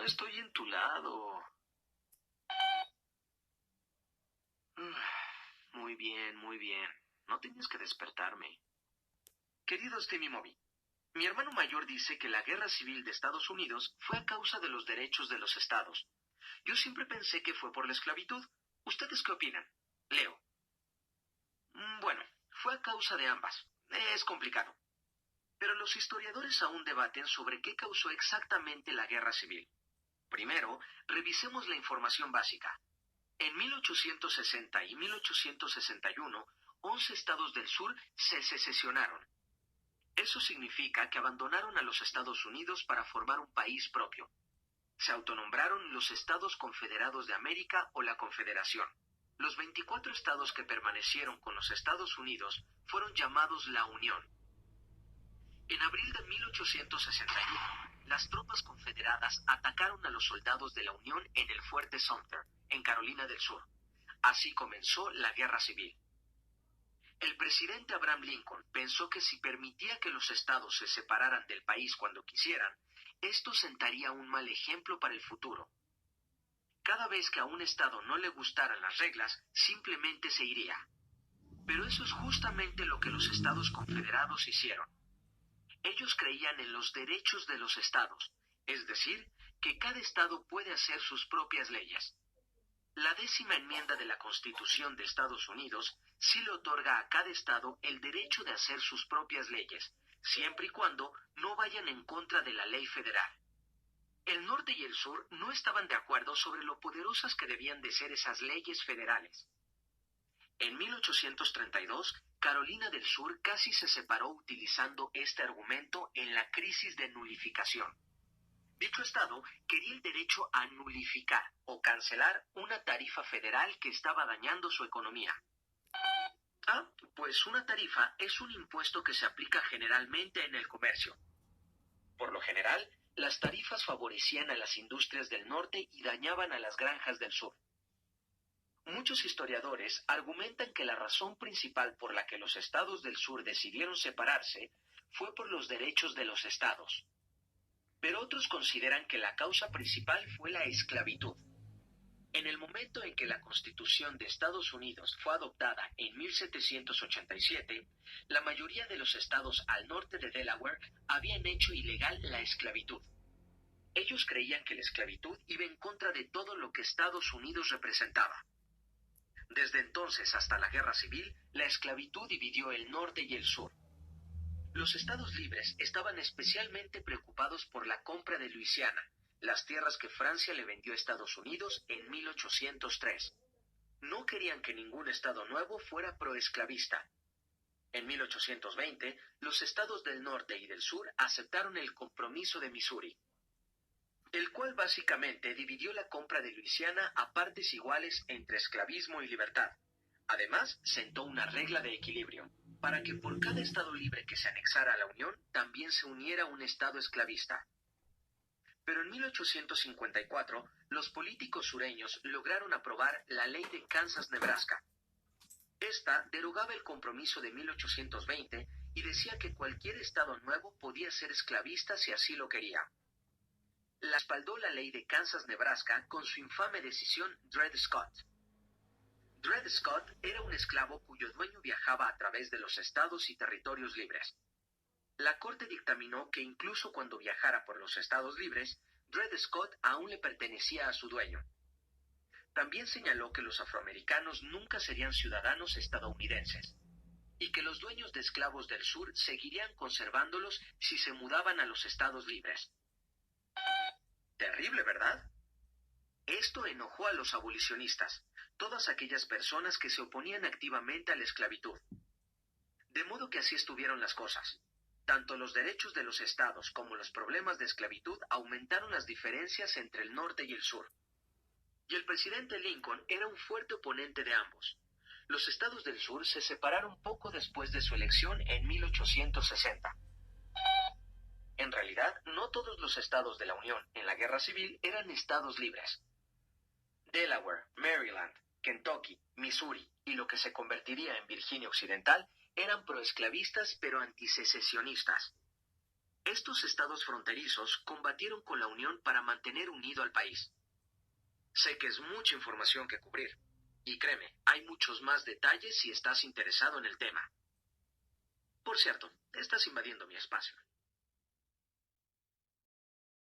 estoy en tu lado. Muy bien, muy bien. No tienes que despertarme. Querido Timmy Moby, mi hermano mayor dice que la guerra civil de Estados Unidos fue a causa de los derechos de los estados. Yo siempre pensé que fue por la esclavitud. ¿Ustedes qué opinan? Leo. Bueno, fue a causa de ambas. Es complicado. Pero los historiadores aún debaten sobre qué causó exactamente la guerra civil. Primero, revisemos la información básica. En 1860 y 1861, 11 estados del sur se secesionaron. Eso significa que abandonaron a los Estados Unidos para formar un país propio. Se autonombraron los Estados Confederados de América o la Confederación. Los 24 estados que permanecieron con los Estados Unidos fueron llamados la Unión. En abril de 1861, las tropas confederadas atacaron a los soldados de la Unión en el fuerte Sumter, en Carolina del Sur. Así comenzó la Guerra Civil. El presidente Abraham Lincoln pensó que si permitía que los estados se separaran del país cuando quisieran, esto sentaría un mal ejemplo para el futuro. Cada vez que a un estado no le gustaran las reglas, simplemente se iría. Pero eso es justamente lo que los estados confederados hicieron. Ellos creían en los derechos de los estados, es decir, que cada estado puede hacer sus propias leyes. La 10ª enmienda de la Constitución de Estados Unidos sí le otorga a cada estado el derecho de hacer sus propias leyes, siempre y cuando no vayan en contra de la ley federal. El norte y el sur no estaban de acuerdo sobre lo poderosas que debían de ser esas leyes federales. En 1832, Carolina del Sur casi se separó utilizando este argumento en la crisis de nulificación. Dicho estado quería el derecho a nulificar o cancelar una tarifa federal que estaba dañando su economía. Pues una tarifa es un impuesto que se aplica generalmente en el comercio. Por lo general, las tarifas favorecían a las industrias del norte y dañaban a las granjas del sur. Muchos historiadores argumentan que la razón principal por la que los estados del sur decidieron separarse fue por los derechos de los estados. Pero otros consideran que la causa principal fue la esclavitud. En el momento en que la Constitución de Estados Unidos fue adoptada en 1787, la mayoría de los estados al norte de Delaware habían hecho ilegal la esclavitud. Ellos creían que la esclavitud iba en contra de todo lo que Estados Unidos representaba. Desde entonces hasta la Guerra Civil, la esclavitud dividió el norte y el sur. Los estados libres estaban especialmente preocupados por la compra de Luisiana, las tierras que Francia le vendió a Estados Unidos en 1803. No querían que ningún estado nuevo fuera proesclavista. En 1820, los estados del norte y del sur aceptaron el Compromiso de Missouri, el cual básicamente dividió la compra de Luisiana a partes iguales entre esclavismo y libertad. Además, sentó una regla de equilibrio, para que por cada estado libre que se anexara a la Unión, también se uniera un estado esclavista. Pero en 1854, los políticos sureños lograron aprobar la Ley de Kansas-Nebraska. Esta derogaba el compromiso de 1820 y decía que cualquier estado nuevo podía ser esclavista si así lo quería. La respaldó la Ley de Kansas-Nebraska con su infame decisión Dred Scott. Dred Scott era un esclavo cuyo dueño viajaba a través de los estados y territorios libres. La corte dictaminó que incluso cuando viajara por los estados libres, Dred Scott aún le pertenecía a su dueño. También señaló que los afroamericanos nunca serían ciudadanos estadounidenses, y que los dueños de esclavos del sur seguirían conservándolos si se mudaban a los estados libres. Terrible, ¿verdad? Esto enojó a los abolicionistas, todas aquellas personas que se oponían activamente a la esclavitud. De modo que así estuvieron las cosas. Tanto los derechos de los estados como los problemas de esclavitud aumentaron las diferencias entre el norte y el sur. Y el presidente Lincoln era un fuerte oponente de ambos. Los estados del sur se separaron poco después de su elección en 1860. En realidad, no todos los estados de la Unión en la Guerra Civil eran estados libres. Delaware, Maryland, Kentucky, Missouri y lo que se convertiría en Virginia Occidental eran proesclavistas pero antisecesionistas. Estos estados fronterizos combatieron con la Unión para mantener unido al país. Sé que es mucha información que cubrir. Y créeme, hay muchos más detalles si estás interesado en el tema. Por cierto, estás invadiendo mi espacio.